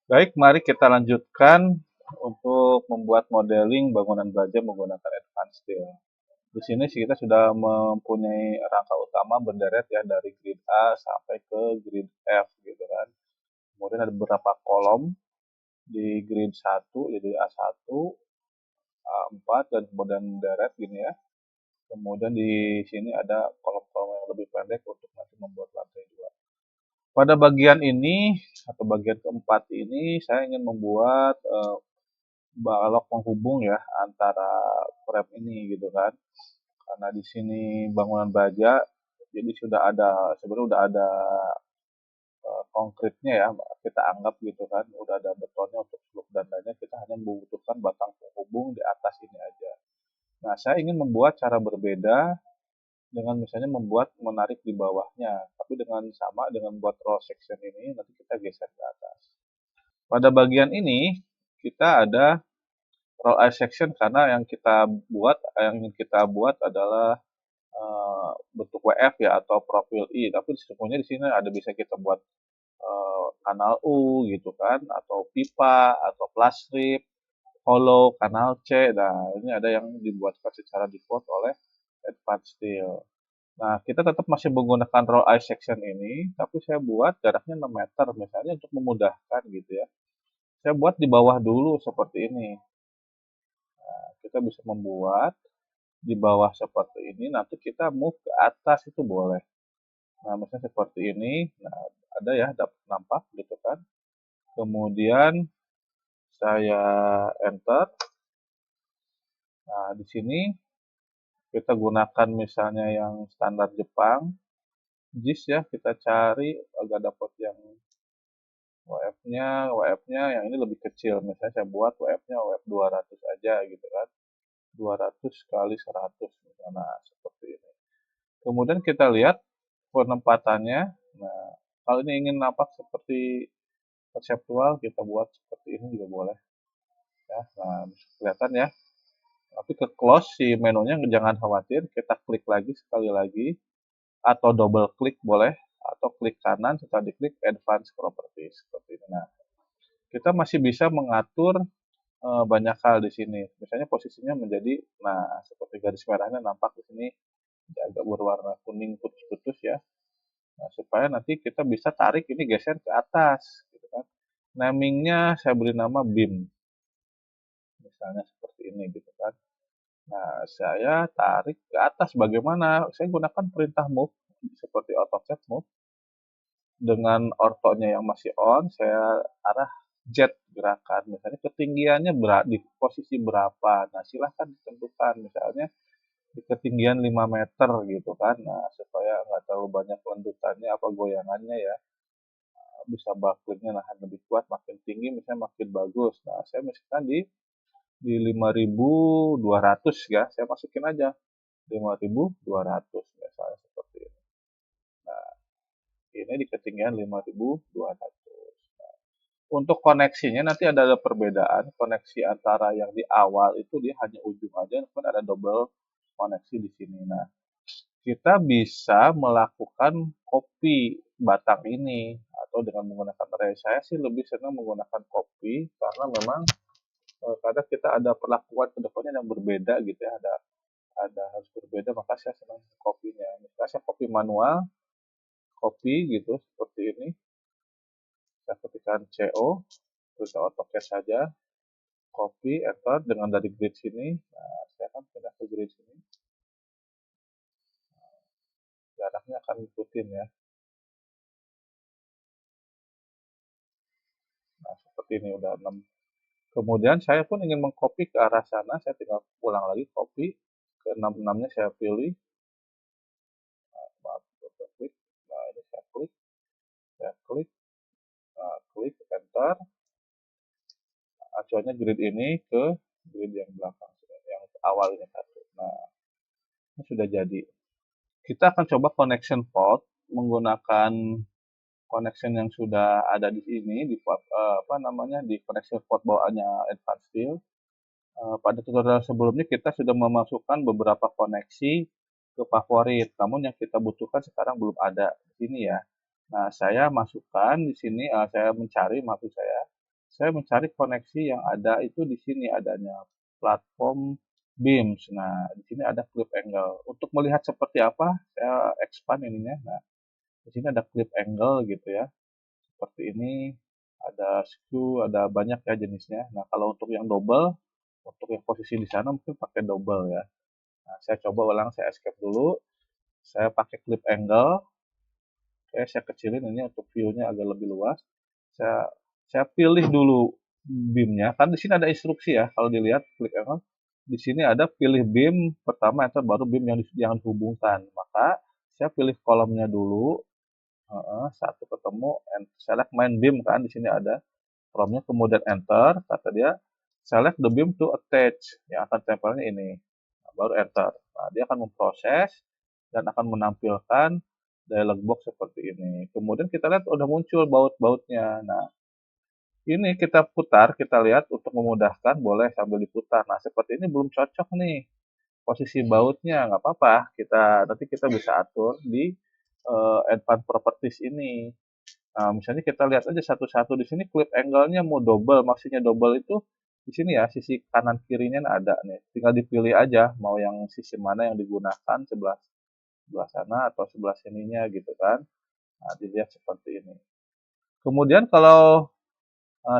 Baik, mari kita lanjutkan untuk membuat modeling bangunan baja menggunakan Advanced Steel. Di sini sih kita sudah mempunyai rangka utama berderet ya dari grid A sampai ke grid F gitu kan. Kemudian ada beberapa kolom di grid 1 jadi A1, A4 dan kemudian deret gini ya. Kemudian di sini ada kolom-kolom yang lebih pendek untuk nanti membuat lantai 2. Pada bagian ini atau bagian keempat ini saya ingin membuat balok penghubung ya antara frame ini gitu kan. Karena di sini bangunan baja, jadi sudah ada sebenarnya udah ada konkritnya ya kita anggap gitu kan, udah ada betonnya untuk suluk dan lainnya, kita hanya membutuhkan batang penghubung di atas ini aja. Nah, saya ingin membuat cara berbeda dengan misalnya membuat menarik di bawahnya, tapi dengan sama dengan buat roll section ini nanti kita geser ke atas. Pada bagian ini kita ada roll eye section karena yang ingin kita buat adalah bentuk WF ya atau profil I, tapi sebenarnya di sini ada bisa kita buat kanal U gitu kan, atau pipa, atau flash strip, hollow, kanal C. Nah, ini ada yang dibuatkan secara default oleh Advanced Steel. Nah, kita tetap masih menggunakan roll eye section ini, tapi saya buat jaraknya 6 meter misalnya untuk memudahkan gitu ya. Saya buat di bawah dulu seperti ini. Nah, kita bisa membuat di bawah seperti ini, nanti kita move ke atas itu boleh. Nah, misalnya seperti ini, nah ada ya dapat nampak gitu kan. Kemudian saya enter. Nah, di sini kita gunakan misalnya yang standar Jepang, JIS ya, kita cari agak dapat yang WF-nya yang ini lebih kecil. Misalnya saya buat WF-nya WF 200 aja gitu kan. 200 kali 100 misalnya, nah, seperti ini. Kemudian kita lihat penempatannya. Nah, kalau ini ingin nampak seperti konseptual, kita buat seperti ini juga boleh ya. Nah, kelihatan ya. Tapi ke close si menunya jangan khawatir, kita klik lagi sekali lagi atau double klik boleh atau klik kanan setelah diklik advanced properties seperti ini. Nah, kita masih bisa mengatur banyak hal di sini. Misalnya posisinya menjadi nah seperti garis merahnya nampak di sini agak berwarna kuning putus-putus ya. Nah, supaya nanti kita bisa tarik ini geser ke atas gitu kan. Namingnya saya beri nama beam. Misalnya seperti ini gitu kan. Nah, saya tarik ke atas bagaimana? Saya gunakan perintah move seperti AutoCAD move dengan ortonya yang masih on, saya arah jet gerakan. Misalnya ketinggiannya di posisi berapa. Nah, silahkan ditentukan misalnya di ketinggian 5 meter gitu kan. Nah, supaya nggak terlalu banyak lendutannya apa goyangannya ya. Bisa bucklingnya nahan lebih kuat, makin tinggi misalnya makin bagus. Nah, saya misalkan di 5.200 ya, saya masukin aja 5.200 misalnya seperti ini. Nah, ini di ketinggian 5.200. Untuk koneksinya nanti ada perbedaan. Koneksi antara yang di awal itu dia hanya ujung aja, kan ada double koneksi di sini. Nah, kita bisa melakukan copy batang ini atau dengan menggunakan array. Saya sih lebih senang menggunakan copy karena memang kadang kita ada perlakuan kedepannya yang berbeda gitu ya, ada harus berbeda, maka saya senang copy-nya. Misalnya saya copy manual, copy gitu seperti ini. Saya ketikkan CO, terus AutoCAD saja, copy, enter dengan dari grid sini. Nah, saya akan pindah ke grid sini. Jaraknya akan ikutin ya. Nah, seperti ini udah 6. Kemudian saya pun ingin mengcopy ke arah sana, saya tinggal ulang lagi copy ke 66-nya saya pilih. Nah, maaf, klik. Nah, ini saya klik, nah, klik enter. Acuannya grid ini ke grid yang belakang, yang awal ini satu. Nah, ini sudah jadi. Kita akan coba connection fault menggunakan connection yang sudah ada di sini di apa namanya di connection port bawaannya Advanced Steel. Pada tutorial sebelumnya kita sudah memasukkan beberapa koneksi ke favorit, namun yang kita butuhkan sekarang belum ada di sini ya. Nah, saya masukkan di sini, saya mencari maksud saya saya mencari koneksi yang ada itu di sini adanya platform beams. Nah, di sini ada clip angle. Untuk melihat seperti apa, saya expand ininya. Nah, di sini ada clip angle gitu ya. Seperti ini, ada screw, ada banyak ya jenisnya. Nah, kalau untuk yang double, untuk yang posisi di sana mungkin pakai double ya. Nah, saya coba ulang, saya escape dulu. Saya pakai clip angle. Oke, saya kecilin ini untuk view-nya agak lebih luas. Saya saya pilih dulu beam-nya. Kan di sini ada instruksi ya, kalau dilihat klik angle. Di sini ada pilih beam pertama atau baru beam yang dihubungkan. Maka saya pilih kolomnya dulu. Satu ketemu, and select main beam kan di sini ada kolomnya, kemudian enter, kata dia select the beam to attach, yang akan tempelnya ini. Nah, baru enter. Nah, dia akan memproses dan akan menampilkan dialog box seperti ini. Kemudian kita lihat udah muncul baut-bautnya. Nah, ini kita putar, kita lihat untuk memudahkan, boleh sambil diputar. Nah, seperti ini belum cocok nih posisi bautnya, nggak apa-apa. Nanti kita bisa atur di advanced properties ini. Nah, misalnya kita lihat aja satu-satu di sini clip angle-nya mau double, maksudnya double itu di sini ya, sisi kanan kirinya ada nih. Tinggal dipilih aja mau yang sisi mana yang digunakan, sebelah sebelah sana atau sebelah sininya gitu kan. Nah, dilihat seperti ini. Kemudian kalau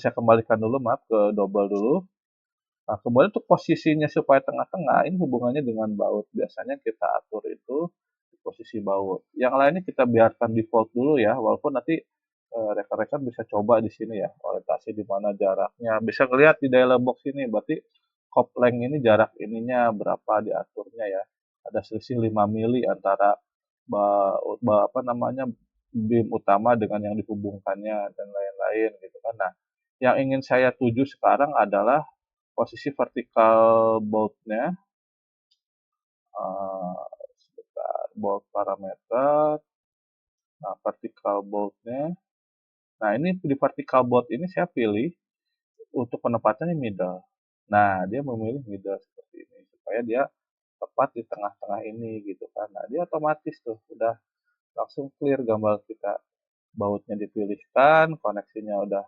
saya kembalikan dulu, maaf, ke double dulu. Nah, kemudian untuk posisinya supaya tengah-tengah, ini hubungannya dengan baut. Biasanya kita atur itu di posisi baut. Yang lainnya kita biarkan default dulu ya, walaupun nanti rekan-rekan bisa coba di sini ya, orientasi di mana jaraknya. Bisa ngelihat di dialog box ini, berarti cop length ini jarak ininya berapa diaturnya ya. Ada selisih 5 mili antara apa namanya beam utama dengan yang dihubungkannya dan lain-lain gitu kan. Nah, yang ingin saya tuju sekarang adalah posisi vertikal bolt-nya. Sebentar, bolt parameter. Nah, vertikal bolt-nya. Nah, ini di vertikal bolt ini saya pilih untuk penempatannya middle. Nah, dia memilih middle seperti ini supaya dia tepat di tengah-tengah ini gitu kan. Nah, dia otomatis tuh udah langsung clear gambar kita. Bautnya dipilihkan, koneksinya udah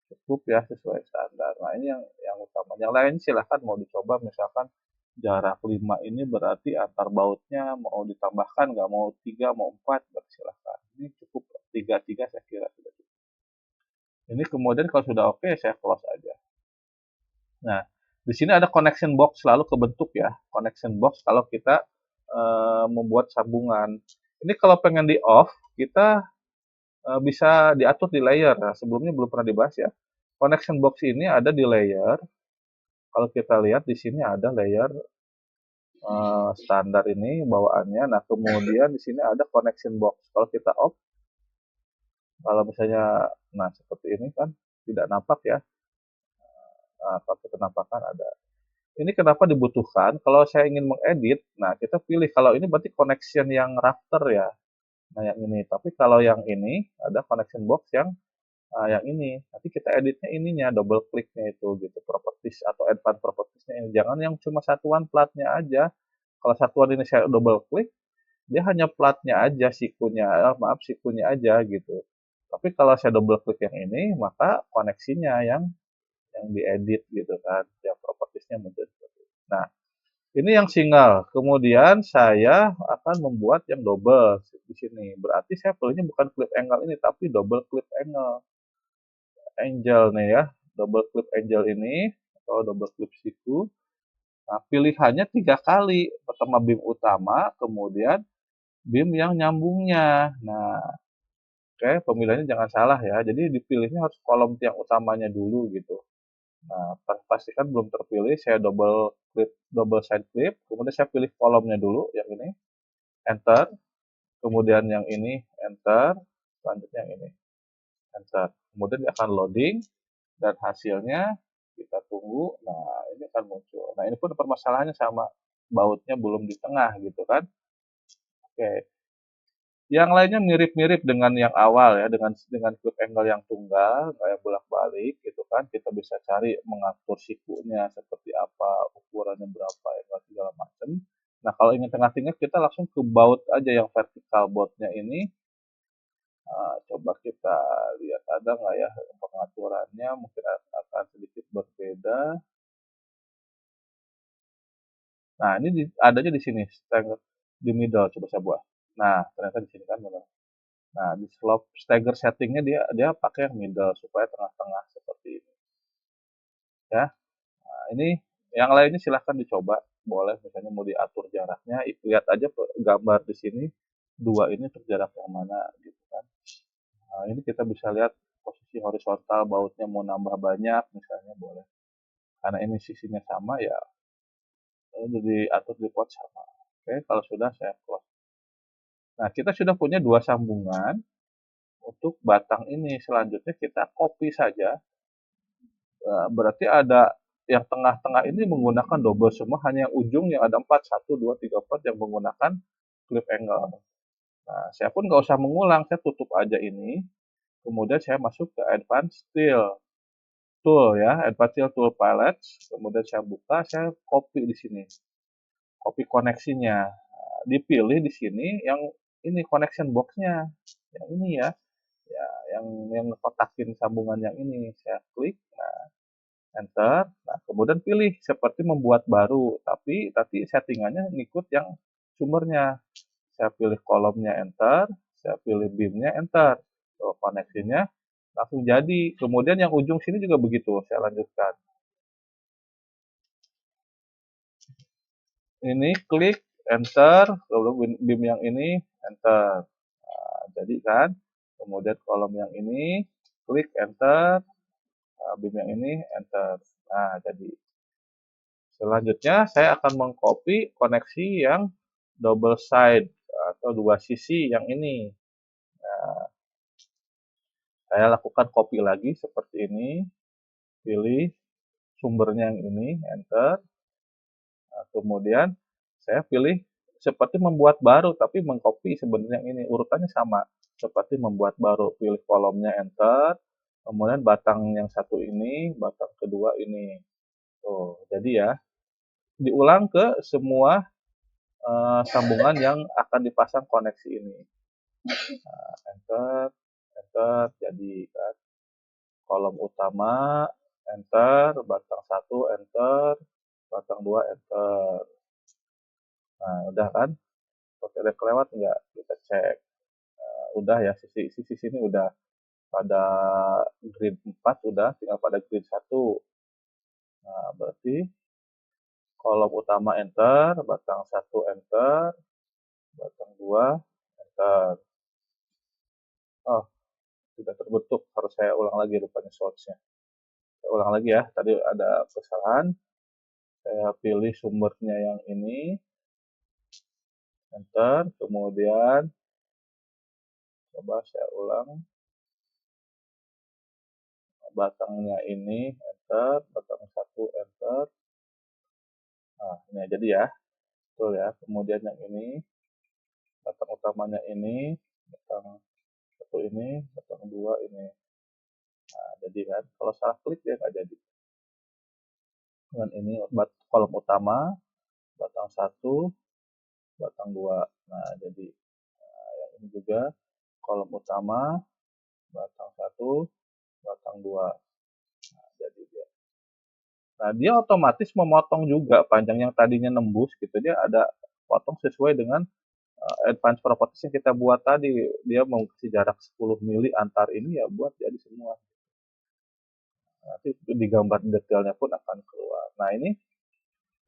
cukup ya sesuai standar. Nah, ini yang utama. Yang lain silahkan mau dicoba, misalkan jarak 5 ini berarti antar bautnya mau ditambahkan, nggak mau 3, mau 4, silahkan. Ini cukup 3 saya kira sudah cukup. Ini kemudian kalau sudah oke, saya close aja. Nah, di sini ada connection box selalu kebentuk ya. Connection box kalau kita membuat sambungan. Ini kalau pengen di off, kita bisa diatur di layer. Nah, sebelumnya belum pernah dibahas ya. Connection box ini ada di layer. Kalau kita lihat di sini ada layer standar ini bawaannya. Nah, kemudian di sini ada connection box. Kalau kita off, kalau misalnya, nah seperti ini kan tidak nampak ya. Nah, kalau kita nampakkan ada. Ini kenapa dibutuhkan? Kalau saya ingin mengedit, nah kita pilih. Kalau ini berarti connection yang rafter ya. Nah, yang ini. Tapi kalau yang ini ada connection box yang ini. Nanti kita editnya ininya, double kliknya itu gitu, properties atau advanced propertiesnya ini. Jangan yang cuma satuan platnya aja. Kalau satuan ini saya double klik, dia hanya platnya aja, sikunya, sikunya aja gitu. Tapi kalau saya double klik yang ini, maka koneksinya yang diedit gitu kan, yang propertiesnya muncul. Nah, ini yang single. Kemudian saya akan membuat yang double di sini. Berarti saya pilihnya bukan clip angle ini, tapi double clip angle. Angel nih ya, double clip angel ini atau double clip siku. Nah, pilihannya 3 kali. Pertama beam utama, kemudian beam yang nyambungnya. Nah, oke, pemilihannya jangan salah ya. Jadi dipilihnya harus kolom tiang utamanya dulu gitu. Nah, pastikan belum terpilih, saya double klik, double side clip, kemudian saya pilih kolomnya dulu, yang ini, enter, kemudian yang ini, enter, selanjutnya yang ini, enter. Kemudian dia akan loading, dan hasilnya kita tunggu, nah ini akan muncul. Nah, ini pun permasalahannya sama, bautnya belum di tengah gitu kan. Oke, yang lainnya mirip-mirip dengan yang awal ya, dengan clip angle yang tunggal, kayak bolak-balik gitu kan. Kita bisa cari mengatur sikunya seperti apa, ukurannya berapa, ya segala macam. Nah, kalau ingin tengah-tengah, kita langsung ke baut aja yang vertikal bautnya ini. Coba kita lihat ada nggak ya pengaturannya, mungkin akan sedikit berbeda. Nah, ini adanya di sini, stagger di middle, coba saya buat. Nah, ternyata di sini kan benar. Nah, di slope stagger settingnya dia dia pakai yang middle supaya tengah-tengah seperti ini. Ya, nah, ini yang lainnya silahkan dicoba, boleh misalnya mau diatur jaraknya, lihat aja gambar di sini dua ini terjarak yang mana gitu kan. Nah, ini kita bisa lihat posisi horizontal bautnya mau nambah banyak misalnya boleh. Karena ini sisinya sama ya, diatur di pot sama. Oke, kalau sudah saya close. Nah, kita sudah punya dua sambungan untuk batang ini. Selanjutnya kita copy saja. Berarti ada yang tengah-tengah ini menggunakan double semua, hanya yang ujung yang ada 4, 1, 2, 3, 4 yang menggunakan clip angle. Nah, saya pun nggak usah mengulang, saya tutup aja ini. Kemudian saya masuk ke Advanced Tool ya, Advanced Tool Palette. Kemudian saya buka, saya copy di sini. Copy koneksinya. Nah, dipilih di sini yang ini connection box-nya. Yang ini ya. Ya, yang kotakin sambungan yang ini. Saya klik, nah, enter. Nah, kemudian pilih seperti membuat baru, tapi settingannya ngikut yang sumbernya. Saya pilih kolomnya enter, saya pilih beamnya enter. So, koneksinya langsung jadi. Kemudian yang ujung sini juga begitu, saya lanjutkan. Ini klik enter, lalu beam yang ini enter. Nah, jadi kan, kemudian kolom yang ini klik enter, beam yang ini enter. Nah, jadi selanjutnya saya akan mengcopy koneksi yang double side atau dua sisi yang ini. Nah, saya lakukan copy lagi seperti ini, pilih sumbernya yang ini, enter. Nah, kemudian saya pilih seperti membuat baru, tapi mengcopy sebenarnya yang ini, urutannya sama. Seperti membuat baru, pilih kolomnya enter, kemudian batang yang satu ini, batang kedua ini. Tuh, jadi ya, diulang ke semua sambungan yang akan dipasang koneksi ini. Nah, enter, enter, jadi kan. Kolom utama, enter, batang satu, enter, batang dua, enter. Nah, udah kan? Oke, ada kelewat nggak? Kita cek. Udah ya, sisi sini udah pada grid 4, udah, tinggal pada grid 1. Nah, berarti kolom utama enter, batang satu enter, batang dua enter. Oh, sudah terbentuk, harus saya ulang lagi rupanya source-nya. Saya ulang lagi ya, tadi ada kesalahan. Saya pilih sumbernya yang ini, enter, kemudian coba saya ulang, batangnya ini, enter, batang satu, enter. Nah, ini jadi ya, betul ya. Kemudian yang ini, batang utamanya ini, batang satu ini, batang dua ini. Nah, jadi kan, kalau salah klik dia nggak jadi. Dengan ini kolom utama, batang satu, batang dua. Nah, jadi yang ini juga kolom utama, batang satu, batang dua. Nah, jadi dia. Nah, dia otomatis memotong juga panjang yang tadinya nembus gitu, dia ada potong sesuai dengan advance properties yang kita buat tadi. Dia mau kasih jarak 10 mili antar ini ya buat jadi semua. Nanti di gambar detailnya pun akan keluar. Nah, ini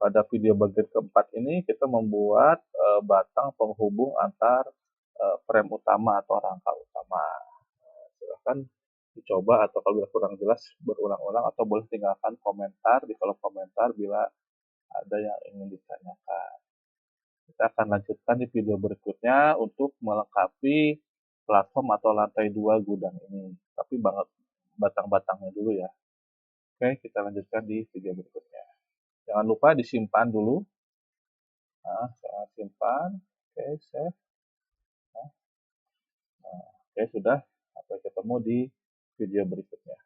pada video bagian keempat ini kita membuat batang penghubung antar frame utama atau rangka utama. Silahkan dicoba, atau kalau kurang jelas berulang-ulang, atau boleh tinggalkan komentar di kolom komentar bila ada yang ingin ditanyakan. Kita akan lanjutkan di video berikutnya untuk melengkapi platform atau lantai 2 gudang ini. Tapi banget batang-batangnya dulu ya. Oke, kita lanjutkan di video berikutnya. Jangan lupa disimpan dulu. Nah, saya simpan. Oke, save. Nah, oke, sudah. Sampai ketemu di video berikutnya.